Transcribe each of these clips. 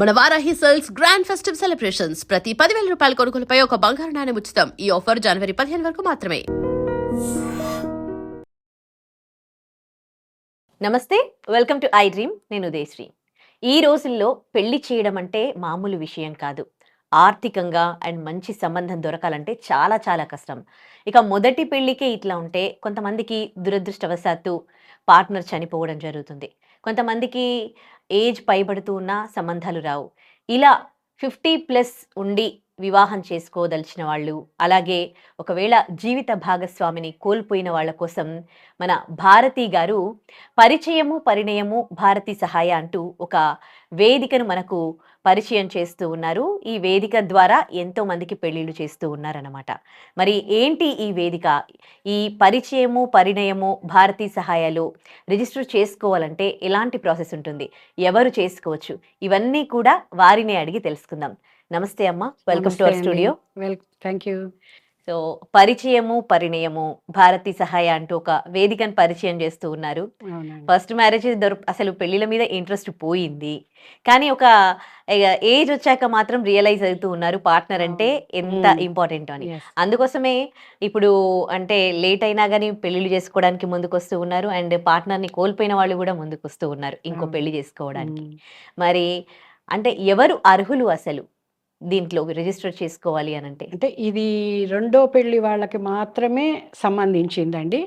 మన Varahi sales grand festive celebrations ప్రతి 10,000 రూపాయల కొనుగోలుపై ఒక బంగారు నాణెం ఉచితం. ఈ ఆఫర్ జనవరి 15 వరకు మాత్రమే. నమస్తే, వెల్కమ్ టు ఐ డ్రీమ్. నేను ఉదయశ్రీ. ఈ రోజుల్లో పెళ్లి చేయడం అంటే మామూలు విషయం కాదు. ఆర్థికంగా అండ్ మంచి సంబంధం దొరకాలంటే చాలా చాలా కష్టం. ఇక మొదటి పెళ్లికే ఇట్లా ఉంటే కొంతమందికి దురదృష్టవశాత్తు పార్ట్నర్ చనిపోవడం జరుగుతుంది. కొంతమందికి ఏజ్ పైబడుతూ ఉన్న సంబంధాలు రావు. ఇలా 50+ ఉండి వివాహం చేసుకోదలిచిన వాళ్ళు, అలాగే ఒకవేళ జీవిత భాగస్వామిని కోల్పోయిన వాళ్ళ కోసం మన భారతి గారు పరిచయము పరిణయము భారతి సహాయ అంటూ ఒక వేదికను మనకు పరిచయం చేస్తూ ఉన్నారు. ఈ వేదిక ద్వారా ఎంతో మందికి పెళ్లిళ్ళు చేస్తూ ఉన్నారన్నమాట. మరి ఏంటి ఈ వేదిక? ఈ పరిచయము పరిణయము భారతి సహాయాలు రిజిస్టర్ చేసుకోవాలంటే ఎలాంటి ప్రాసెస్ ఉంటుంది, ఎవరు చేసుకోవచ్చు, ఇవన్నీ కూడా వారిని అడిగి తెలుసుకుందాం. నమస్తే అమ్మ, welcome to our studio. Thank you. So పరిచయము పరిణయము భారతి సహాయ అంటూ ఒక వేదికను పరిచయం చేస్తూ ఉన్నారు. ఫస్ట్ మ్యారేజ్ అసలు పెళ్లిల మీద ఇంట్రెస్ట్ పోయింది, కానీ ఒక ఏజ్ వచ్చాక మాత్రం రియలైజ్ అవుతూ ఉన్నారు పార్ట్నర్ అంటే ఎంత ఇంపార్టెంట్ అని. అందుకోసమే ఇప్పుడు అంటే లేట్ అయినా కానీ పెళ్లిళ్ళు చేసుకోవడానికి ముందుకు వస్తూ ఉన్నారు, అండ్ పార్ట్నర్ని కోల్పోయిన వాళ్ళు కూడా ముందుకు వస్తూ ఉన్నారు ఇంకో పెళ్లి చేసుకోవడానికి. మరి అంటే ఎవరు అర్హులు అసలు దీంట్లో రిజిస్టర్ చేసుకోవాలి అని అంటే ఇది రెండో పెళ్లి వాళ్ళకి మాత్రమే సంబంధించిందండి.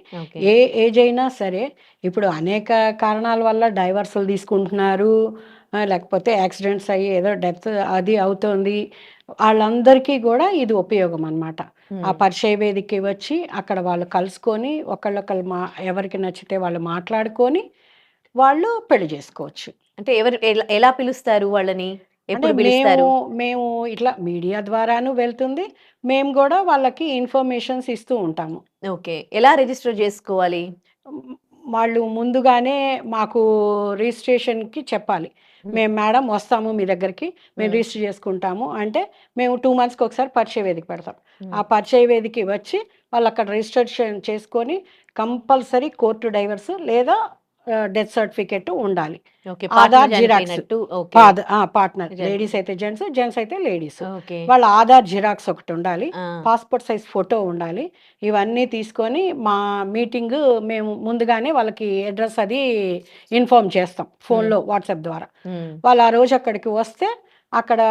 ఏ ఏజ్ అయినా సరే, ఇప్పుడు అనేక కారణాల వల్ల డైవర్సులు తీసుకుంటున్నారు, లేకపోతే యాక్సిడెంట్స్ అయ్యి ఏదో డెత్ అది అవుతుంది, వాళ్ళందరికీ కూడా ఇది ఉపయోగం అన్నమాట. ఆ పరిచయ వేదికకి వచ్చి అక్కడ వాళ్ళు కలుసుకొని ఒకళ్ళొకళ్ళు ఎవరికి నచ్చితే వాళ్ళు మాట్లాడుకొని వాళ్ళు పెళ్లి చేసుకోవచ్చు. అంటే ఎవరు ఎలా పిలుస్తారు వాళ్ళని, ఎప్పుడు మేము పిలుస్తారు? మేము ఇట్లా మీడియా ద్వారాను వెళ్తుంది, మేము కూడా వాళ్ళకి ఇన్ఫర్మేషన్స్ ఇస్తూ ఉంటాము. ఓకే, ఎలా రిజిస్టర్ చేసుకోవాలి? వాళ్ళు ముందుగానే మాకు రిజిస్ట్రేషన్కి చెప్పాలి. మేము మేడం వస్తాము మీ దగ్గరికి, మేము రిజిస్టర్ చేసుకుంటాము అంటే మేము 2 monthsకి ఒకసారి పరిచయ వేదిక పెడతాం. ఆ పరిచయ వేదికకి వచ్చి వాళ్ళు అక్కడ రిజిస్ట్రేషన్ చేసుకొని కంపల్సరీ కోర్టు డైవర్స్ లేదా డెత్ సర్టిఫికెట్ ఉండాలి. ఆధార్ జిరాక్స్, పార్ట్నర్ లేడీస్ అయితే జెంట్స్, జెంట్స్ అయితే లేడీస్, వాళ్ళ ఆధార్ జిరాక్స్ ఒకటి ఉండాలి, పాస్పోర్ట్ సైజ్ ఫోటో ఉండాలి. ఇవన్నీ తీసుకొని మా మీటింగ్ మేము ముందుగానే వాళ్ళకి అడ్రస్ అది ఇన్ఫార్మ్ చేస్తాం ఫోన్లో వాట్సాప్ ద్వారా. వాళ్ళు ఆ రోజు అక్కడికి వస్తే అక్కడ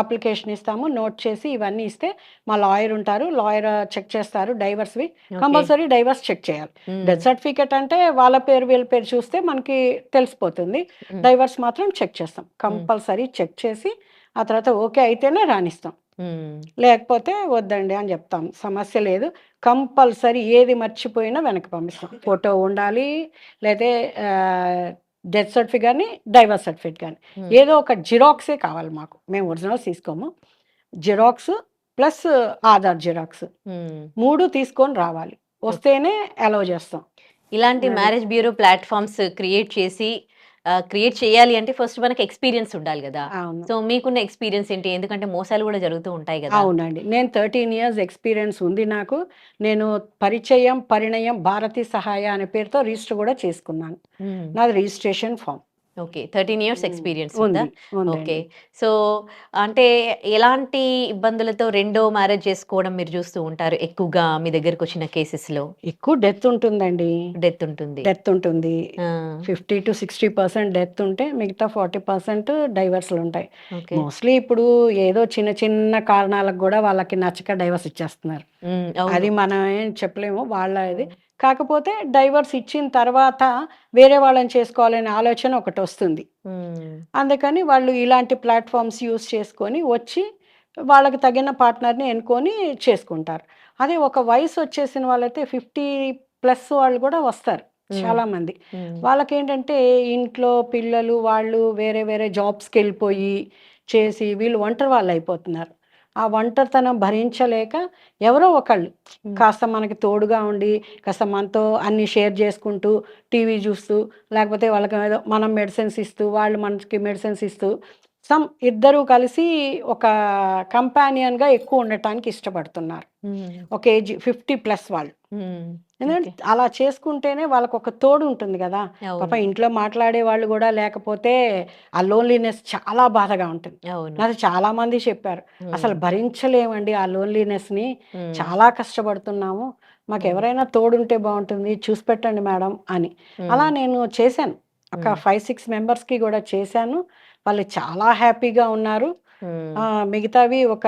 అప్లికేషన్ ఇస్తాము, నోట్ చేసి ఇవన్నీ ఇస్తే మా లాయర్ ఉంటారు, లాయర్ చెక్ చేస్తారు. డైవర్స్వి కంపల్సరీ డైవర్స్ చెక్ చేయాలి. డెత్ సర్టిఫికేట్ అంటే వాళ్ళ పేరు వీళ్ళ పేరు చూస్తే మనకి తెలిసిపోతుంది, డైవర్స్ మాత్రం చెక్ చేస్తాం. కంపల్సరీ చెక్ చేసి ఆ తర్వాత ఓకే అయితేనే రాణిస్తాం, లేకపోతే వద్దండి అని చెప్తాం, సమస్య లేదు. కంపల్సరీ ఏది మర్చిపోయినా వెనక్కి పంపిస్తాం. ఫోటో ఉండాలి, లేకపోతే డెత్ సర్టిఫికేట్ కానీ డైవర్స్ సర్టిఫికేట్ కానీ ఏదో ఒక జిరాక్సే కావాలి మాకు. మేము ఒరిజినల్స్ తీసుకోము, జిరాక్స్ ప్లస్ ఆధార్ జిరాక్స్ 3 తీసుకొని రావాలి, వస్తేనే అలౌ చేస్తాం. ఇలాంటి మ్యారేజ్ బ్యూరో ప్లాట్ఫామ్స్ క్రియేట్ చేయాలి అంటే ఫస్ట్ మనకి ఎక్స్పీరియన్స్ ఉండాలి కదా. సో మీకున్న ఎక్స్పీరియన్స్ ఏంటి? ఎందుకంటే మోసాలు కూడా జరుగుతూ ఉంటాయి కదా. అవునండి, నేను 13 years ఎక్స్పీరియన్స్ ఉంది నాకు. నేను పరిచయం పరిణయం భారతి సహాయ అనే పేరుతో రిజిస్టర్ కూడా చేసుకున్నాను. నాది registration form. Okay, 13 years experience ఉందా? ఓకే, సో అంటే ఎలాంటి ఇబ్బందులతో రెండో మ్యారేజ్ చేసుకోవడం మీరు చూస్తూ ఉంటారు ఎక్కువగా మీ దగ్గరకు వచ్చిన కేసెస్లో? ఎక్కువ డెత్ ఉంటుందండి. డెత్ ఉంటుంది 50 to 60% డెత్ ఉంటే మిగతా 40% డైవర్స్లు ఉంటాయి. మోస్ట్లీ ఇప్పుడు ఏదో చిన్న చిన్న కారణాలకు కూడా వాళ్ళకి నచ్చక డైవర్స్ ఇచ్చేస్తున్నారు. అది మనం ఏం చెప్పలేము వాళ్ళ ఇది. కాకపోతే డైవర్స్ ఇచ్చిన తర్వాత వేరే వాళ్ళని చేసుకోవాలనే ఆలోచన ఒకటి వస్తుంది. అందుకని వాళ్ళు ఇలాంటి ప్లాట్ఫామ్స్ యూస్ చేసుకొని వచ్చి వాళ్ళకి తగిన పార్ట్నర్ని ఎన్నుకొని చేసుకుంటారు. అదే ఒక వయసు వచ్చేసిన వాళ్ళైతే 50+ వాళ్ళు కూడా వస్తారు చాలామంది. వాళ్ళకేంటంటే ఇంట్లో పిల్లలు వాళ్ళు వేరే వేరే జాబ్స్కి వెళ్ళిపోయి చేసి వీళ్ళు ఒంటరి వాళ్ళు అయిపోతున్నారు. ఆ ఒంటరితనం భరించలేక ఎవరో ఒకళ్ళు కాస్త మనకి తోడుగా ఉండి కాస్త మనతో అన్ని షేర్ చేసుకుంటూ టీవీ చూస్తూ, లేకపోతే వాళ్ళకి ఏదో మనం మెడిసిన్స్ ఇస్తూ వాళ్ళు మనకి మెడిసిన్స్ ఇస్తూ ఇద్దరు కలిసి ఒక కంపానియన్గా ఎక్కువ ఉండటానికి ఇష్టపడుతున్నారు. ఒక ఏజ్ 50+ వాళ్ళు. ఎందుకంటే అలా చేసుకుంటేనే వాళ్ళకి ఒక తోడు ఉంటుంది కదా. పాప ఇంట్లో మాట్లాడే వాళ్ళు కూడా లేకపోతే ఆ లోన్లీనెస్ చాలా బాధగా ఉంటుంది. నాకు చాలా మంది చెప్పారు, అసలు భరించలేమండి ఆ లోన్లీనెస్ని, చాలా కష్టపడుతున్నాము, మాకు ఎవరైనా తోడుంటే బాగుంటుంది, చూసి పెట్టండి మేడం అని. అలా నేను చేశాను, ఒక 5-6 మెంబర్స్కి కూడా చేశాను. వాళ్ళు చాలా హ్యాపీగా ఉన్నారు. మిగతావి ఒక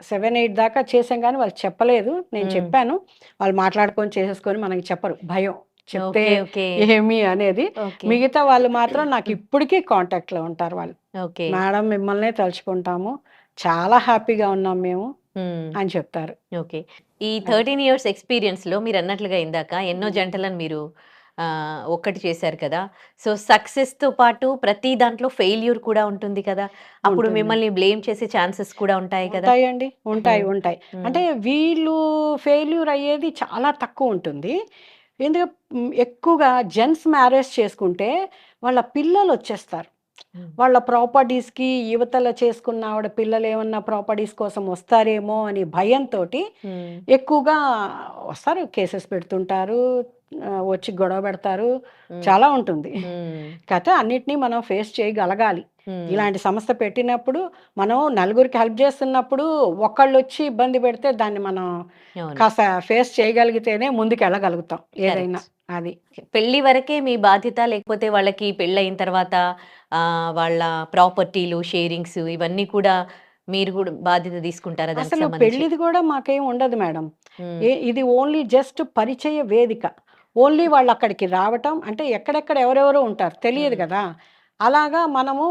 7-8 దాకా చేసాం కానీ వాళ్ళు చెప్పలేదు, నేను చెప్పాను. వాళ్ళు మాట్లాడుకొని చేసేసుకొని మనకి చెప్పరు, భయం చెప్తే ఏమి అనేది. మిగతా వాళ్ళు మాత్రం నాకు ఇప్పటికీ కాంటాక్ట్లో ఉంటారు. వాళ్ళు మేడం మిమ్మల్నే తలుచుకుంటాము, చాలా హ్యాపీగా ఉన్నాం మేము అని చెప్తారు. ఓకే. ఈ 13 ఇయర్స్ ఎక్స్పీరియన్స్లో మీరు అన్నట్లుగా ఇందాక ఎన్నో జంటలను మీరు ఒక్కటి చేశారు కదా. సో సక్సెస్తో పాటు ప్రతి దాంట్లో ఫెయిల్యూర్ కూడా ఉంటుంది కదా. అప్పుడు మిమ్మల్ని బ్లేమ్ చేసే ఛాన్సెస్ కూడా ఉంటాయి కదా. ఉంటాయండి, ఉంటాయి. అంటే వీళ్ళు ఫెయిల్యూర్ అయ్యేది చాలా తక్కువ ఉంటుంది. ఎందుకంటే ఎక్కువగా జెంట్స్ మ్యారేజ్ చేసుకుంటే వాళ్ళ పిల్లలు వచ్చేస్తారు. వాళ్ళ ప్రాపర్టీస్కి యువతల చేసుకున్న ఆవిడ పిల్లలు ఏమన్నా ప్రాపర్టీస్ కోసం వస్తారేమో అని భయంతో ఎక్కువగా వస్తారు, కేసెస్ పెడుతుంటారు, వచ్చి గొడవ పెడతారు, చాలా ఉంటుంది. కాకపోతే అన్నిటినీ మనం ఫేస్ చేయగలగాలి. ఇలాంటి సంస్థ పెట్టినప్పుడు మనం నలుగురికి హెల్ప్ చేస్తున్నప్పుడు ఒకళ్ళు వచ్చి ఇబ్బంది పెడితే దాన్ని మనం కాస్త ఫేస్ చేయగలిగితేనే ముందుకు వెళ్ళగలుగుతాం ఏదైనా. అది పెళ్లి వరకే మీ బాధ్యత, లేకపోతే వాళ్ళకి పెళ్ళయిన తర్వాత వాళ్ళ ప్రాపర్టీలు షేరింగ్స్ ఇవన్నీ కూడా మీరు కూడా బాధ్యత తీసుకుంటారా? అసలు పెళ్లిది కూడా మాకేం ఉండదు మేడం. ఇది ఓన్లీ జస్ట్ పరిచయ వేదిక. ఓన్లీ వాళ్ళు అక్కడికి రావటం, అంటే ఎక్కడెక్కడ ఎవరెవరో ఉంటారు తెలియదు కదా. అలాగా మనము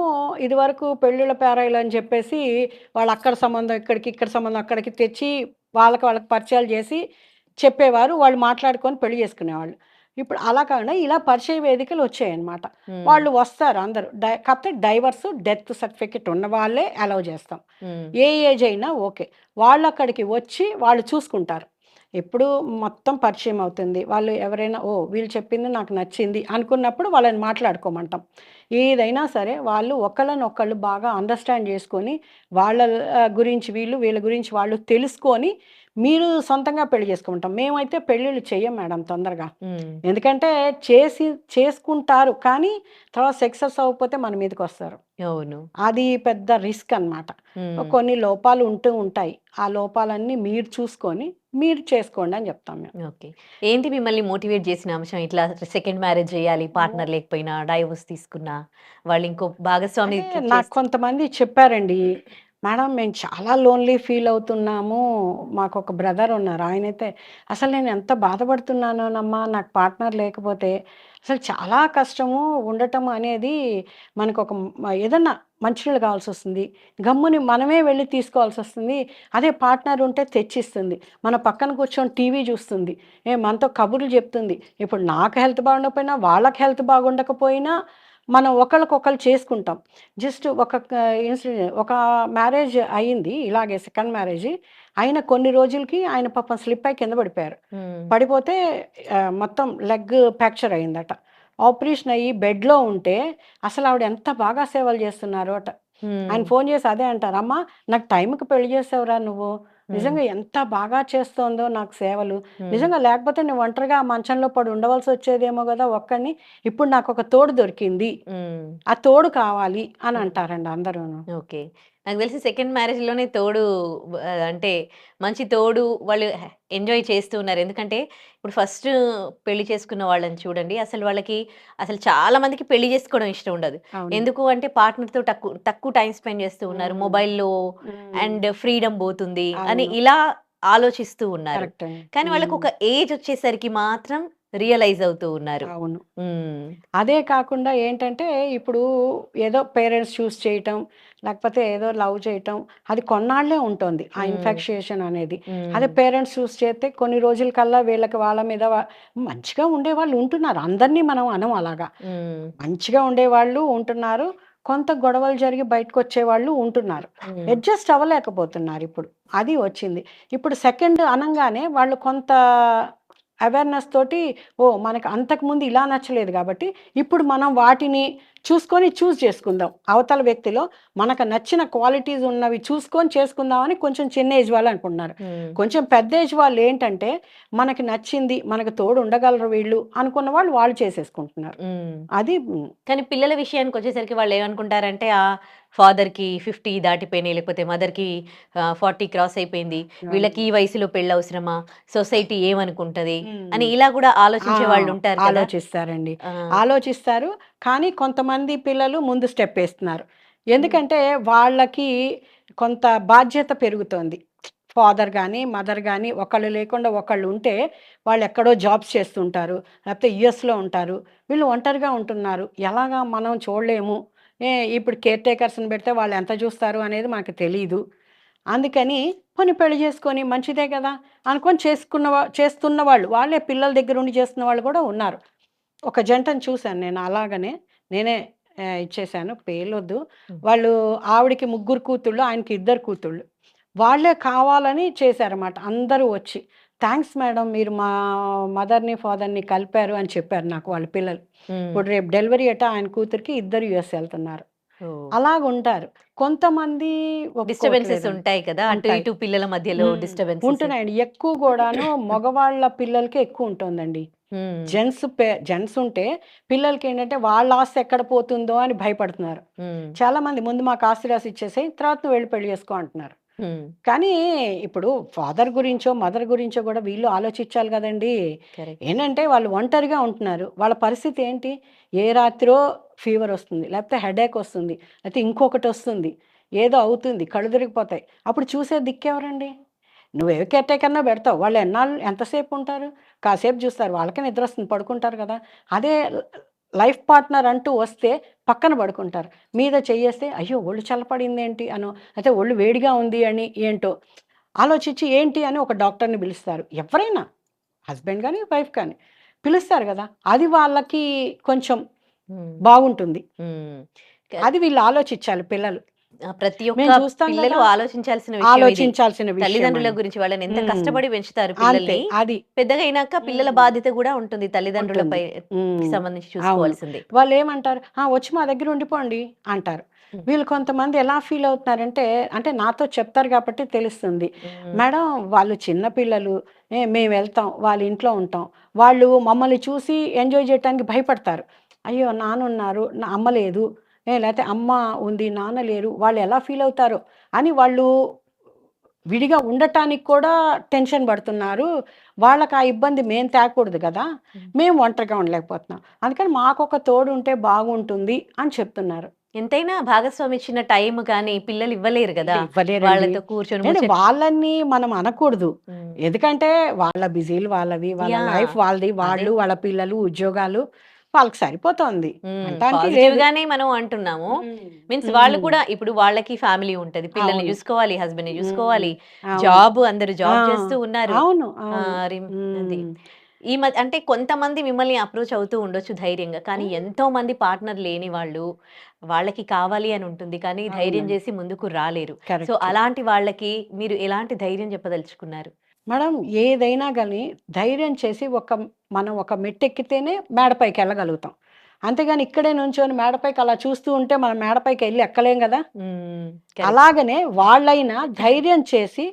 ఇదివరకు పెళ్ళిళ్ళ పేరాయిలు అని చెప్పేసి వాళ్ళు అక్కడ సంబంధం ఇక్కడికి, ఇక్కడ సంబంధం అక్కడికి తెచ్చి వాళ్ళకి పరిచయాలు చేసి చెప్పేవారు, వాళ్ళు మాట్లాడుకొని పెళ్లి చేసుకునేవాళ్ళు. ఇప్పుడు అలా కాకుండా ఇలా పరిచయ వేదికలు వచ్చాయన్నమాట. వాళ్ళు వస్తారు అందరూ, కాకపోతే డైవర్స్ డెత్ సర్టిఫికెట్ ఉన్న వాళ్ళే అలౌ చేస్తాం. ఏ ఏజ్ అయినా ఓకే, వాళ్ళు అక్కడికి వచ్చి వాళ్ళు చూసుకుంటారు. ఎప్పుడు మొత్తం పరిచయం అవుతుంది. వాళ్ళు ఎవరైనా వీళ్ళు చెప్పింది నాకు నచ్చింది అనుకున్నప్పుడు వాళ్ళని మాట్లాడుకోమంటాం. ఏదైనా సరే వాళ్ళు ఒకళ్ళనొకళ్ళు బాగా అండర్స్టాండ్ చేసుకొని వాళ్ళ గురించి వీళ్ళ గురించి వాళ్ళు తెలుసుకొని మీరు సొంతంగా పెళ్లి చేసుకుంటాం. మేమైతే పెళ్ళిళ్ళు చెయ్యం మేడం తొందరగా. ఎందుకంటే చేసుకుంటారు కానీ తర్వాత సక్సెస్ అవ్వకపోతే మన మీదకి వస్తారు. అవును, అది పెద్ద రిస్క్ అన్నమాట. కొన్ని లోపాలు ఉంటాయి, ఆ లోపాలన్నీ మీరు చూసుకొని మీరు చేసుకోండి అని చెప్తాం మేము. ఓకే. ఏంటి మిమ్మల్ని మోటివేట్ చేసిన అంశం, ఇట్లా సెకండ్ మ్యారేజ్ చేయాలి, పార్ట్నర్ లేకపోయినా డైవోర్స్ తీసుకున్నా వాళ్ళు ఇంకో భాగస్వామి? నాకు కొంతమంది చెప్పారండి, మేడం మేము చాలా లోన్లీ ఫీల్ అవుతున్నాము, మాకు ఒక బ్రదర్ ఉన్నారు, ఆయనైతే అసలు నేను ఎంత బాధపడుతున్నానోనమ్మా నాకు పార్ట్నర్ లేకపోతే, అసలు చాలా కష్టము ఉండటం అనేది. మనకు ఒక ఏదన్నా మంచినీళ్ళు కావాల్సి వస్తుంది, గమ్ముని మనమే వెళ్ళి తీసుకోవాల్సి వస్తుంది. అదే పార్ట్నర్ ఉంటే తెచ్చిస్తుంది, మన పక్కన కూర్చొని టీవీ చూస్తుంది, మనతో కబుర్లు చెప్తుంది. ఇప్పుడు నాకు హెల్త్ బాగుండకపోయినా వాళ్ళకి హెల్త్ బాగుండకపోయినా మనం ఒకళ్ళకొకళ్ళు చేసుకుంటాం. జస్ట్ ఒక మ్యారేజ్ అయ్యింది ఇలాగే, సెకండ్ మ్యారేజ్ అయిన కొన్ని రోజులకి ఆయన పాపం స్లిప్ అయి కింద పడిపోయారు. పడిపోతే మొత్తం లెగ్ ఫ్రాక్చర్ అయిందట. ఆపరేషన్ అయ్యి బెడ్లో ఉంటే అసలు ఆవిడ ఎంత బాగా సేవలు చేస్తున్నారు అట. ఆయన ఫోన్ చేసి అదే అంటారు, అమ్మా నాకు టైంకి పెళ్లి చేసావురా నువ్వు, నిజంగా ఎంత బాగా చేస్తోందో నాకు సేవలు, నిజంగా లేకపోతే నువ్వు ఒంటరిగా మంచంలో పడి ఉండవలసి వచ్చేదేమో కదా ఒక్కడిని, ఇప్పుడు నాకు ఒక తోడు దొరికింది, ఆ తోడు కావాలి అని అంటారండి అందరూ. ఓకే. నాకు తెలిసి సెకండ్ మ్యారేజ్‌లోనే తోడు అంటే మంచి తోడు వాళ్ళు ఎంజాయ్ చేస్తూ ఉన్నారు. ఎందుకంటే ఇప్పుడు ఫస్ట్ పెళ్లి చేసుకున్న వాళ్ళని చూడండి, అసలు వాళ్ళకి అసలు చాలా మందికి పెళ్లి చేసుకోవడం ఇష్టం ఉండదు. ఎందుకు అంటే పార్ట్నర్‌తో తక్కువ టైం స్పెండ్ చేస్తూ ఉన్నారు. మొబైల్‌లో అండ్ ఫ్రీడమ్ పోతుంది అని ఇలా ఆలోచిస్తూ ఉన్నారు. కానీ వాళ్ళకి ఒక ఏజ్ వచ్చేసరికి మాత్రం రియలైజ్ అవుతూ ఉన్నారు. అవును. అదే కాకుండా ఏంటంటే ఇప్పుడు ఏదో పేరెంట్స్ చూస్ చేయటం, లేకపోతే ఏదో లవ్ చేయటం, అది కొన్నాళ్లే ఉంటుంది ఆ ఇన్ఫెక్షేషన్ అనేది. అదే పేరెంట్స్ చూస్ చేస్తే కొన్ని రోజుల కల్లా వీళ్ళకి వాళ్ళ మీద మంచిగా ఉండేవాళ్ళు ఉంటున్నారు, అందరినీ మనం అనం అలాగా. మంచిగా ఉండేవాళ్ళు ఉంటున్నారు, కొంత గొడవలు జరిగి బయటకు వచ్చేవాళ్ళు ఉంటున్నారు, అడ్జస్ట్ అవ్వలేకపోతున్నారు ఇప్పుడు. అది వచ్చింది. ఇప్పుడు సెకండ్ అనంగానే వాళ్ళు కొంత అవేర్నెస్ తోటి మనకు అంతకుముందు ఇలా నచ్చలేదు కాబట్టి ఇప్పుడు మనం వాటిని చూసుకొని చూస్ చేసుకుందాం. అవతల వ్యక్తిలో మనకు నచ్చిన క్వాలిటీస్ ఉన్నవి చూసుకొని చేసుకుందామని కొంచెం చిన్న ఏజ్ వాళ్ళు అనుకుంటున్నారు. కొంచెం పెద్ద ఏజ్ వాళ్ళు ఏంటంటే మనకి నచ్చింది, మనకు తోడు ఉండగలరు వీళ్ళు అనుకున్న వాళ్ళు చేసేసుకుంటున్నారు. అది కానీ పిల్లల విషయానికి వచ్చేసరికి వాళ్ళు ఏమనుకుంటారంటే ఫాదర్ కి 50 దాటిపోయినాయి, లేకపోతే మదర్ కి 40 క్రాస్ అయిపోయింది, వీళ్ళకి ఈ వయసులో పెళ్ళి అవసరమా, సొసైటీ ఏమనుకుంటది అని ఇలా కూడా ఆలోచించే వాళ్ళు ఉంటారు కదా. ఆలోచిస్తారండి, ఆలోచిస్తారు. కానీ కొంతమంది పిల్లలు ముందు స్టెప్ వేస్తున్నారు. ఎందుకంటే వాళ్ళకి కొంత బాధ్యత పెరుగుతోంది. ఫాదర్ కానీ మదర్ కానీ ఒకళ్ళు లేకుండా ఒకళ్ళు ఉంటే వాళ్ళు ఎక్కడో జాబ్స్ చేస్తుంటారు, లేకపోతే యుఎస్లో ఉంటారు, వీళ్ళు ఒంటరిగా ఉంటున్నారు, ఎలాగా మనం చూడలేము. ఇప్పుడు కేర్ టేకర్స్ని పెడితే వాళ్ళు ఎంత చూస్తారు అనేది మనకు తెలియదు. అందుకని కొన్ని పెళ్లి చేసుకొని మంచిదే కదా అనుకొని చేస్తున్న వాళ్ళే పిల్లల దగ్గర ఉండి చేస్తున్న వాళ్ళు కూడా ఉన్నారు. ఒక జంటను చూశాను నేను, అలాగనే నేనే ఇచ్చేసాను, పేర్లొద్దు. వాళ్ళు ఆవిడకి 3 కూతుళ్ళు, ఆయనకి 2 కూతుళ్ళు. వాళ్ళే కావాలని చేశారన్నమాట. అందరూ వచ్చి థ్యాంక్స్ మేడం, మీరు మా మదర్ని ఫాదర్ని కలిపారు అని చెప్పారు నాకు వాళ్ళ పిల్లలు. ఇప్పుడు రేపు డెలివరీ ఆయన కూతురికి 2 యుఎస్ వెళ్తున్నారు. అలాగుంటారు. కొంతమంది డిస్టర్బెన్సెస్ ఉంటాయి కదా, అటు ఉంటాయి. ఇటు పిల్లల మధ్యలో డిస్టర్బెన్స్ ఉంటున్నాయండి. ఎక్కువ కూడాను మగవాళ్ళ పిల్లలకి ఎక్కువ ఉంటుందండి. జెంట్స్ ఉంటే పిల్లలకి ఏంటంటే వాళ్ళ ఆస్తి ఎక్కడ పోతుందో అని భయపడుతున్నారు. చాలా మంది ముందు మాకు ఆస్తి రాసి ఇచ్చేసి తర్వాత నువ్వు వెళ్ళి పెళ్లి చేసుకో అంటున్నారు. కానీ ఇప్పుడు ఫాదర్ గురించో మదర్ గురించో కూడా వీళ్ళు ఆలోచించాలి కదండి. ఏంటంటే వాళ్ళు ఒంటరిగా ఉంటున్నారు, వాళ్ళ పరిస్థితి ఏంటి, ఏ రాత్రో ఫీవర్ వస్తుంది, లేకపోతే హెడేక్ వస్తుంది, లేకపోతే ఇంకొకటి వస్తుంది, ఏదో అవుతుంది, కళ్ళు తిరిగిపోతాయి. అప్పుడు చూసే దిక్కెవరండి? నువ్వే కేర్టేకర్నా పెడతావు, వాళ్ళు ఎంతసేపు ఉంటారు? కాసేపు చూస్తారు, వాళ్ళకే నిద్ర వస్తుంది, పడుకుంటారు కదా. అదే లైఫ్ పార్ట్నర్ అంటూ వస్తే పక్కన పడుకుంటారు. మీద చెయ్యేస్తే అయ్యో ఒళ్ళు చల్లపడింది ఏంటి అనో, అయితే ఒళ్ళు వేడిగా ఉంది అని ఏంటో ఆలోచించి ఏంటి అని ఒక డాక్టర్ని పిలుస్తారు. ఎవరైనా హస్బెండ్ కానీ వైఫ్ కానీ పిలుస్తారు కదా. అది వాళ్ళకి కొంచెం బాగుంటుంది. అది వీళ్ళు ఆలోచించాలి పిల్లలు. ప్రతి ఒక్క మేము చూస్తాం పిల్లలు కదా, ఆలోచించాల్సిన విషయం ఇది. ఆలోచించాల్సిన విషయం తల్లిదండ్రుల అండి. గురించి వాళ్ళని ఎంత ఉమ్. కష్టపడి పెంచుతారు అంతే, పిల్లల్ని. అది పెద్దగా అయినాక పిల్లల బాధ్యత కూడా ఉంటుంది తల్లిదండ్రులపై ఉమ్. సంబంధించి అవును. చూసుకోవాల్సింది. వాళ్ళు ఏమంటారు, వచ్చి మా దగ్గర ఉండిపోండి అంటారు. వీళ్ళు కొంతమంది ఎలా ఫీల్ అవుతున్నారంటే, అంటే నాతో చెప్తారు కాబట్టి తెలుస్తుంది. మేడం వాళ్ళు చిన్నపిల్లలు, మేము వెళ్తాం వాళ్ళ ఇంట్లో ఉంటాం, వాళ్ళు మమ్మల్ని చూసి ఎంజాయ్ చేయడానికి భయపడతారు. అయ్యో నాన్నున్నారు, నా అమ్మ లేదు, లేకపోతే అమ్మ ఉంది నాన్న లేరు, వాళ్ళు ఎలా ఫీల్ అవుతారో అని వాళ్ళు విడిగా ఉండటానికి కూడా టెన్షన్ పడుతున్నారు. వాళ్ళకి ఆ ఇబ్బంది మేము తేకూడదు కదా, మేము ఒంటరిగా ఉండలేకపోతున్నాం, అందుకని మాకొక తోడు ఉంటే బాగుంటుంది అని చెప్తున్నారు. ఎంతైనా భాగస్వామి ఇచ్చిన టైం కానీ పిల్లలు ఇవ్వలేరు కదా, ఇవ్వలేరండి. వాళ్ళతో కూర్చొని వాళ్ళని మనం అనకూడదు, ఎందుకంటే వాళ్ళ బిజీలు వాళ్ళవి, వాళ్ళ లైఫ్ వాళ్ళది, వాళ్ళు వాళ్ళ పిల్లలు ఉద్యోగాలు వాళ్ళకి సరిపోతుంది. పాజిటివ్ గానే మనం అంటున్నాము. మీన్స్ వాళ్ళు కూడా ఇప్పుడు వాళ్ళకి ఫ్యామిలీ ఉంటది, పిల్లల్ని చూసుకోవాలి, హస్బెండ్ ని చూసుకోవాలి, జాబ్ అందరూ జాబ్ చేస్తూ ఉన్నారు. అవును. ఈ మధ్య అంటే కొంతమంది మిమ్మల్ని అప్రోచ్ అవుతూ ఉండొచ్చు ధైర్యంగా, కానీ ఎంతో మంది పార్ట్నర్ లేని వాళ్ళు, వాళ్ళకి కావాలి అని ఉంటుంది కానీ ధైర్యం చేసి ముందుకు రాలేరు. సో అలాంటి వాళ్ళకి మీరు ఎలాంటి ధైర్యం చెప్పదలుచుకున్నారు? మేడం ఏదైనా కానీ ధైర్యం చేసి మనం ఒక మెట్టెక్కితేనే మేడపైకి వెళ్ళగలుగుతాం. అంతేగాని ఇక్కడే నుంచొని మేడపైకి అలా చూస్తూ ఉంటే మనం మేడపైకి వెళ్ళి ఎక్కలేం కదా. అలాగనే వాళ్ళైనా ధైర్యం చేసి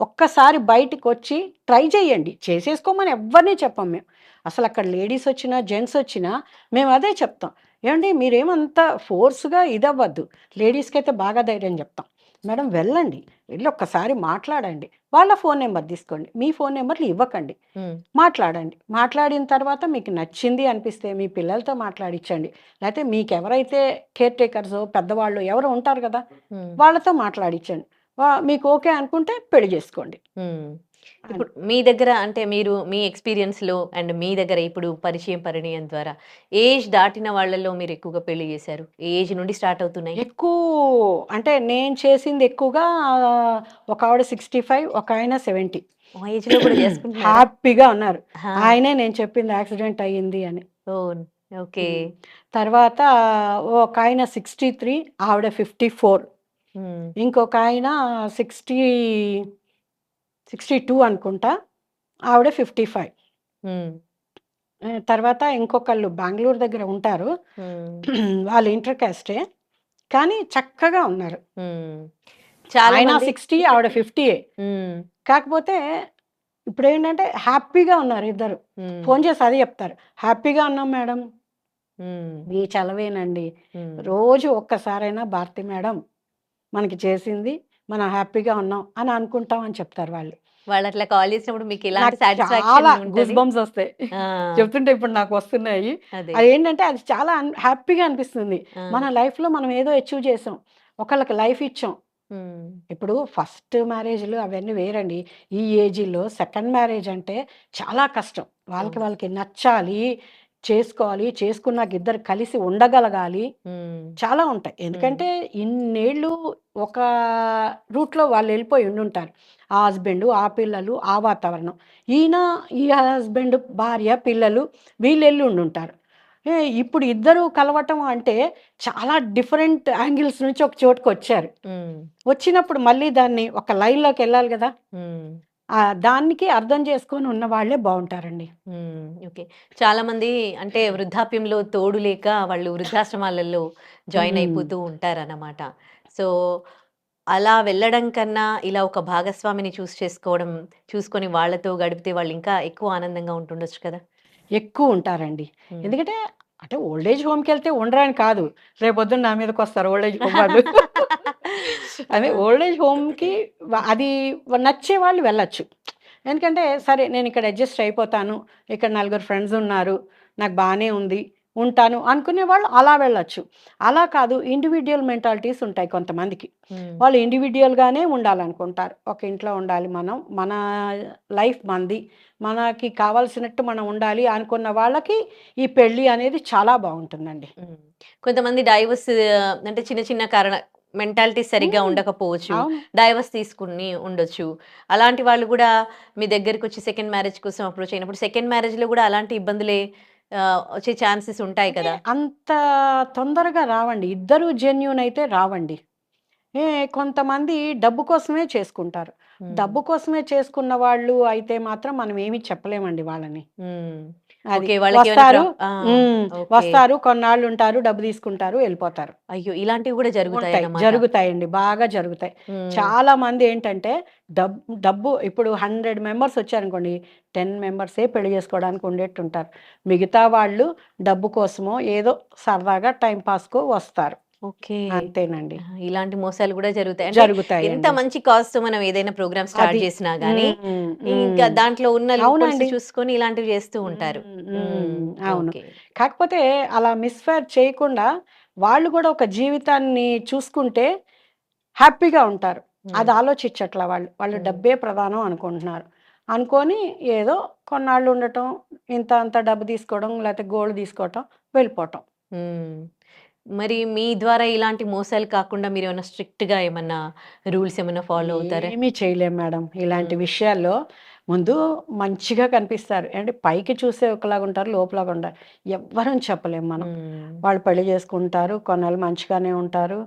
ఒక్కసారి బయటకు వచ్చి ట్రై చేయండి. చేసేసుకోమని ఎవరిని చెప్పం మేము. అసలు అక్కడ లేడీస్ వచ్చినా జెంట్స్ వచ్చినా మేము అదే చెప్తాం, ఏమండి మీరేమంతా ఫోర్స్గా ఇదవ్వద్దు. లేడీస్కి అయితే బాగా ధైర్యం చెప్తాం, మేడం వెళ్ళండి, వెళ్ళి ఒక్కసారి మాట్లాడండి, వాళ్ళ ఫోన్ నెంబర్ తీసుకోండి, మీ ఫోన్ నెంబర్లు ఇవ్వకండి, మాట్లాడండి, మాట్లాడిన తర్వాత మీకు నచ్చింది అనిపిస్తే మీ పిల్లలతో మాట్లాడించండి, లేకపోతే మీకు ఎవరైతే కేర్ టేకర్స్ పెద్దవాళ్ళు ఎవరు ఉంటారు కదా వాళ్ళతో మాట్లాడించండి, మీకు ఓకే అనుకుంటే పెళ్లి చేసుకోండి. ఇప్పుడు మీ దగ్గర అంటే మీరు మీ ఎక్స్పీరియన్స్ లో అండ్ మీ దగ్గర ఇప్పుడు పరిణయం ద్వారా ఏజ్ దాటిన వాళ్ళలో మీరు ఎక్కువగా పెళ్లి చేశారు, ఏజ్ నుండి స్టార్ట్ అవుతున్నాయి? ఎక్కువ అంటే నేను చేసింది ఎక్కువగా ఒక ఆవిడ 65, ఒక ఆయన 70 ఏజ్ లో కూడా చేసుకుంటున్నారు, హ్యాపీగా ఉన్నారు. ఆయనే నేను చెప్పింది యాక్సిడెంట్ అయ్యింది అని. ఓకే. తర్వాత ఒక ఆయన 63, ఆవిడ 54, ఇంకొక ఆయన 62 అనుకుంటా, ఆవిడ 55. హ్మ్. తర్వాత ఇంకొకళ్ళు బెంగుళూరు దగ్గర ఉంటారు. హ్మ్. వాళ్ళు ఇంటర్ కాస్టే. కానీ చక్కగా ఉన్నారు. హ్మ్. చాలా ఆయన మంది 60 ఆవిడ 50 హ్మ్. కాకపోతే ఇప్పుడేంటంటే హ్యాపీగా ఉన్నారు ఇద్దరు. హ్మ్. ఫోను చేసి అదే చెప్తారు. "హ్యాపీగా ఉన్నాం మేడం. హ్మ్. మీ చలవేనండి. హ్మ్. రోజు ఒక్కసారైనా భారతి మేడం మనకి చేసింది. మనం హ్యాపీగా ఉన్నాం" అని అనుకుంటాం అని చెప్తారు వాళ్ళు. వాళ్ళట్లా కాల్ చేసినప్పుడు మీకెలాంటి నాకు సాటిస్ఫాక్షన్ చాలా గూస్ ఉంటది? బంప్స్ వస్తాయి. ఆ! చెప్తుంటే ఇప్పుడు నాకు వస్తున్నాయి. అదే. అదేంటంటే అది చాలా హ్యాపీగా అనిపిస్తుంది. ఆ! మన లైఫ్‌లో మనం ఏదో అచీవ్ చేసాం. ఒకళ్ళకి లైఫ్ ఇచ్చాం. హ్మ్. ఇప్పుడు ఫస్ట్ మ్యారేజ్‌లు అవన్నీ వేరండి. ఈ ఏజ్‌లో సెకండ్ మ్యారేజ్ అంటే చాలా కష్టం. అవును. వాళ్ళకి నచ్చాలి, చేసుకోవాలి, చేసుకున్నాక ఇద్దరు కలిసి ఉండగలగాలి. హ్మ్. చాలా ఉంటాయి. హ్మ్. ఎందుకంటే ఇన్నేళ్ళు ఒక రూట్‌లో వాళ్ళెళ్ళిపోయి ఉండుంటారు. ఆ హస్బెండు, ఆ పిల్లలు, ఆ వాతావరణం. ఈయన, ఈ హస్బెండ్, భార్య, పిల్లలు వీళ్ళెళ్ళి ఉండుంటారు. ఇప్పుడు ఇద్దరు కలవటం అంటే చాలా డిఫరెంట్ యాంగిల్స్ నుంచి ఒక చోటుకొచ్చారు. హ్మ్. వచ్చినప్పుడు మళ్ళీ దాన్ని ఒక లైన్‌లోకెళ్ళాలి గదా! హ్మ్. దానికి అర్థం చేసుకొని ఉన్న వాళ్ళే బావుంటారండి. హ్మ్. ఓకే. చాలామంది అంటే వృద్ధాప్యంలో తోడు లేక వాళ్ళు వృద్ధాశ్రమాలలో జాయిన్ హ్మ్. అయిపోతూ ఉంటారన్నమాట. సో, అలా వెళ్ళడం కన్నా ఇలా ఒక భాగస్వామిని చూసుకొని వాళ్ళతో గడిపితే వాళ్ళు ఇంకా ఎక్కువ ఆనందంగా ఉంటుండొచ్చు కదా! ఎక్కువుంటారండి. హ్మ్. ఎందుకంటే అంటే ఓల్డ్ ఏజ్ హోమ్‌కెళ్తే ఉండరని కాదు. రేపొద్దున నా మీదకొస్తారు ఓల్డ్ ఏజ్ హోమ్ వాళ్ళు. అదే ఆ! ఓల్డ్ ఏజ్ హోమ్‌కి అది నచ్చే వాళ్ళు వెళ్ళొచ్చు. ఎందుకంటే సరే నేనిక్కడ అడ్జస్ట్ అయిపోతాను. ఇక్కడ నలుగురు ఫ్రెండ్స్ ఉన్నారు. నాకు బానే ఉంది. ఉంటాను అనుకునే వాళ్ళు అలా వెళ్ళొచ్చు. అలా కాదు ఇండివిడ్యువల్ మెంటాలిటీస్ ఉంటాయి కొంతమందికి. హ్మ్. వాళ్ళు ఇండివిడ్యువల్‌గానే ఉండాలనుకుంటారు. ఒక ఇంట్లో ఉండాలి మనం. మన లైఫ్ మనది. మనకి కావాల్సినట్టు మనం ఉండాలి అనుకున్న వాళ్ళకి ఈ పెళ్లి అనేది చాలా బావుంటుందండి. హ్మ్. కొంతమంది డైవోర్స్ అంటే చిన్న చిన్న మెంటాలిటీస్ సరిగ్గా హ్మ్. ఉండకపోవచ్చు. అవును. డైవోర్స్ తీసుకొని ఉండొచ్చు. అలాంటి వాళ్ళు గూడా మీ దగ్గరికొచ్చి సెకండ్ మ్యారేజ్ కోసం అప్రోచ్ అయినప్పుడు సెకండ్ మ్యారేజ్‌లో గూడా అలాంటి ఇబ్బందులే వచ్చే ఛాన్సెస్ ఉంటాయి అంటే కదా! అంత తొందరగా రావండి. ఇద్దరు జెన్యూన్ అయితే రావండి. ఏ కొంతమంది డబ్బు కోసమే చేసుకుంటారు. హ్మ్. డబ్బు కోసమే చేసుకున్న వాళ్ళు అయితే మాత్రం మనం ఏమి చెప్పలేమండి వాళ్ళని. హ్మ్. అది. ఓకే. వాళ్ళకేమైనా వస్తారు ఆ! హ్మ్. ఓకే. వస్తారు, కొన్నాళ్ళుంటారు, డబ్బు తీసుకుంటారు, ఎళ్ళిపోతారు. అయ్యో! ఇలాంటివి గూడా ఉంటాయి. జరుగుతాయన్నమాట. జరుగుతాయండి. బాగా జరుగుతాయి. హ్మ్. చాలా మందేంటంటే డబ్బు ఇప్పుడు 100 మెంబర్స్ వచ్చారనుకోండి, 10 మెంబర్సే పెళ్లి చేసుకోవడానికి ఉండేట్టుంటారు. మిగతా వాళ్ళు డబ్బు కోసమో, ఏదో సరదాగా టైమ్ పాస్‌కో వస్తారు. ఓకే. అంతేనండి. ఆహా! ఇలాంటి మోసాలు గూడా జరుగుతాయి. అంటే ఎంత జరుగుతాయండి. మంచి కాజ్‌తో మనం ఏదైనా ప్రోగ్రామ్ స్టార్ట్ అది. చేసినా గానీ, హ్మ్. ఇంకా హ్మ్. దాంట్లో ఉన్న లూప్ హోల్స్ అవునండి. చూసుకొని ఇలాంటివి చేస్తూ ఉంటారు. హ్మ్. అవును. ఓకే. కాకపోతే అలా మిస్‌ఫైర్ చేయకుండా వాళ్ళు గూడా ఒక జీవితాన్ని చూసుకుంటే హ్యాపీగా ఉంటారు. అది హ్మ్. ఆలోచించట్ల వాళ్ళు. వాళ్ళు హ్మ్. డబ్బే ప్రధానం అనుకుంటున్నారు. అనుకోని ఏదో కొన్నాళ్ళు ఉండటం, ఇంత అంత డబ్బు తీసుకోవడం, లేతే గోల్డ్ తీసుకోవటం, వెళ్ళిపోవటం. హ్మ్. మరి మీ ద్వారా ఇలాంటి మోసాలు కాకుండా మీరేమన్నా స్ట్రిక్ట్‌గా ఏమన్నా రూల్స్ ఏమన్నా ఫాలో అవుతారా? ఏమీ చేయలేం మేడం. ఇలాంటి హ్మ్. విషయాల్లో ముందు మంచిగా కనిపిస్తారు. అంటే పైకి చూస్తే ఒకలాగుంటారు, లోపలగుంటారు. ఎవ్వరం చెప్పలేం మనం. హ్మ్. వాళ్ళు పెళ్లి చేసుకుంటారు, కొన్నాళ్ళు మంచిగానే ఉంటారు.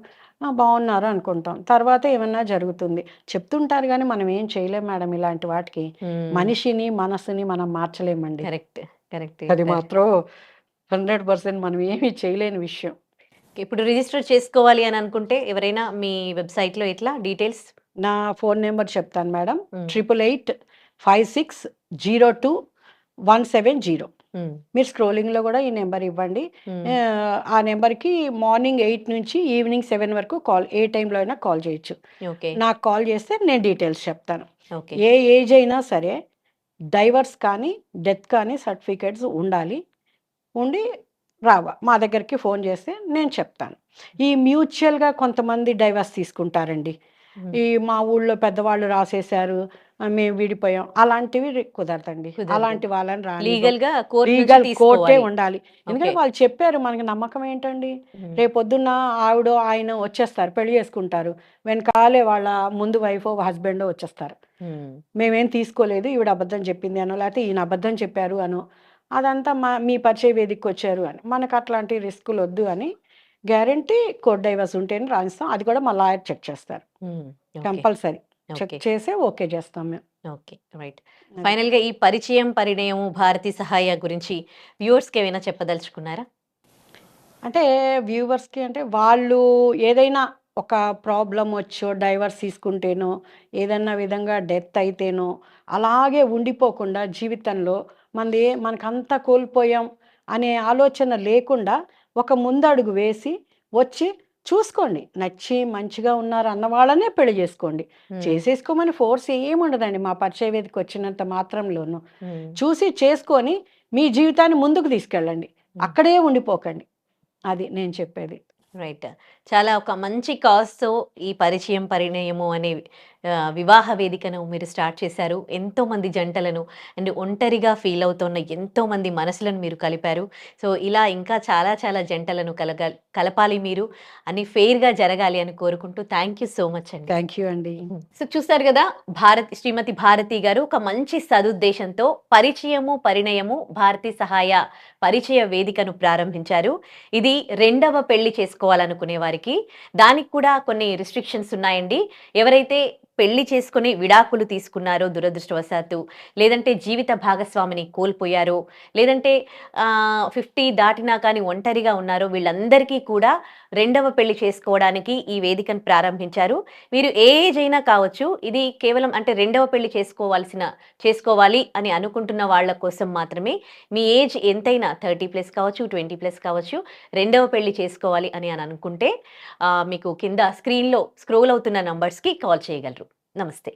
బావున్నారు అనుకుంటాం. తర్వాత ఏమన్నా జరుగుతుంది. చెప్తుంటారు గానీ మనం ఏం చేయలేం మేడం ఇలాంటి వాటికి. హ్మ్. మనిషిని, మనసుని మనం మార్చలేమండి. కరెక్ట్. కరెక్ట్ అది చెప్పారు. మాత్రం 100% మనం ఏమీ చేయలేని విషయం. ఇప్పుడు రిజిస్టర్ చేసుకోవాలి అని అనుకుంటే ఎవరైనా మీ వెబ్‌సైట్‌లో ఎట్లా డీటెయిల్స్? నా ఫోను నంబర్ చెప్తాను మేడం. హ్మ్. 8886021170. హ్మ్. మీరు స్క్రోలింగ్‌లో గూడా ఈ నంబర్ ఇవ్వండి. హ్మ్. ఆ నంబర్‌కి మార్నింగ్ 8 నుంచి ఈవినింగ్ 7 వరకు కాల్ ఏ టైంలో అయినా కాల్ చేయొచ్చు. ఓకే. నాకు కాల్ చేస్తే నేను డీటెయిల్స్ చెప్తాను. ఓకే. ఏ ఏజ్ అయినా సరే డైవర్స్ కానీ, డెత్ కానీ సర్టిఫికేట్స్ ఉండాలి. ఉండి మా దగ్గరికి ఫోను చేస్తే నేను చెప్తాను. ఈ మ్యూచువల్‌గా కొంతమంది డైవర్స్ తీసుకుంటారండి. హ్మ్. ఈ మా ఊళ్ళో పెద్దవాళ్ళు రాసేశారు. మేము విడిపోయాం. అలాంటివి కుదరదండి. కుదరదు. అలాంటి వాళ్ళని రానివ్వం. లీగల్‌గా కోర్ట్ నుంచి లీగల్ కోర్టే తీసుకోవాలి. ఉండాలి. ఓకే. ఎందుకంటే వాళ్ళు చెప్పారు మనకి నమ్మకం ఏంటండి? హ్మ్. రేపొద్దున్న ఆవిడో, ఆయనో వచ్చేస్తారు. పెళ్లి చేసుకుంటారు. వెనకాలే వాళ్ళ ముందు వైఫో, హస్బెండో వచ్చేస్తారు. హ్మ్. మేమేం తీసుకోలేదు. ఈవిడ అబద్ధం చెప్పింది అనో, లేతే ఈయన అబద్ధం చెప్పారు అనో, అదంతా మీ పరిచయ వేదికకొచ్చారు అని. మనకట్లాంటి రిస్కులొద్దు అని గ్యారంటీ కోర్ట్ డైవర్స్ ఉంటేనే రాయిస్తాం. అది కూడా మా లాయర్ చెక్ చేస్తారు. Hmm. Okay. Compulsory. Check okay. చేసే ఓకే చేస్తాం మేము. ఓకే. రైట్. అది. ఫైనల్‌గా ఈ పరిచయం, పరిణయము, భారతి సహాయ గురించి వ్యూవర్స్‌కి ఏమైనా చెప్పదలుచుకున్నారా? అంటే వ్యూవర్స్‌కి అంటే వాళ్ళు ఏదైనా ఒక ప్రాబ్లమ్ వచ్చో, డైవర్స్ తీసుకుంటేనో, ఏదన్నా విధంగా డెత్ అయితేనో, అలాగే ఉండిపోకుండా జీవితంలో మనకంతా కోల్పోయాం అనే ఆలోచన లేకుండా ఒక ముందడుగు వేసి వచ్చి చూసుకోండి. నచ్చి మంచిగా ఉన్నారు అన్న వాళ్ళనే పెళ్లి చేసుకోండి. హ్మ్. చేసేసుకోమని ఫోర్స్ ఏముండదండి మా పరిచయ వేదికకి వచ్చినంత మాత్రంలోను. హ్మ్. చూసి చేసుకొని మీ జీవితాన్ని ముందుకు తీసుకెళ్ళండి. హ్మ్. అక్కడే ఉండిపోకండి. అది నేను చెప్పేది. రైట్. చాలా ఒక మంచి కాజ్‌తో ఈ పరిచయం, పరిణయము అనే వివాహ వేదికను మీరు స్టార్ట్ చేశారు. ఎంతోమంది జంటలను అండ్ ఒంటరిగా ఫీల్ అవుతున్న ఎంతోమంది మనసులను మీరు కలిపారు. సో, ఇలా ఇంకా చాలా చాలా జంటలను కలపాలి మీరు. అన్ని ఫెయిర్‌గా జరగాలి అని కోరుకుంటూ థాంక్ యూ సో మచ్ అండి. థ్యాంక్ యూ అండి. సో చూసారు కదా! శ్రీమతి భారతి గారు ఒక మంచి సదుద్దేశంతో పరిచయము, పరిణయము, భారతి సహాయ పరిచయ వేదికను ప్రారంభించారు. ఇది రెండవ పెళ్లి చేసుకోవాలనుకునే వారికి, దానికి కూడా కొన్ని రిస్ట్రిక్షన్స్ ఉన్నాయండి. ఎవరైతే పెళ్లి చేసుకొని విడాకులు తీసుకున్నారో దురదృష్టవశాత్తు, లేదంటే జీవిత భాగస్వామిని కోల్పోయారో, లేదంటే 50 దాటినా కానీ ఒంటరిగా ఉన్నారో వీళ్ళందరికీ కూడా రెండవ పెళ్లి చేసుకోవడానికి ఈ వేదికను ప్రారంభించారు. మీరు ఏ ఏజ్ అయినా కావచ్చు. ఇది కేవలం అంటే రెండవ పెళ్లి చేసుకోవాలి అని అనుకుంటున్న వాళ్ళ కోసం మాత్రమే. మీ ఏజ్ ఎంతైనా 30+ కావచ్చు, 20+ కావచ్చు. రెండవ పెళ్లి చేసుకోవాలి అని అనుకుంటే మీకు కింద స్క్రీన్‌లో స్క్రోల్ అవుతున్న నంబర్స్‌కి కాల్ చేయగలరు. నమస్తే.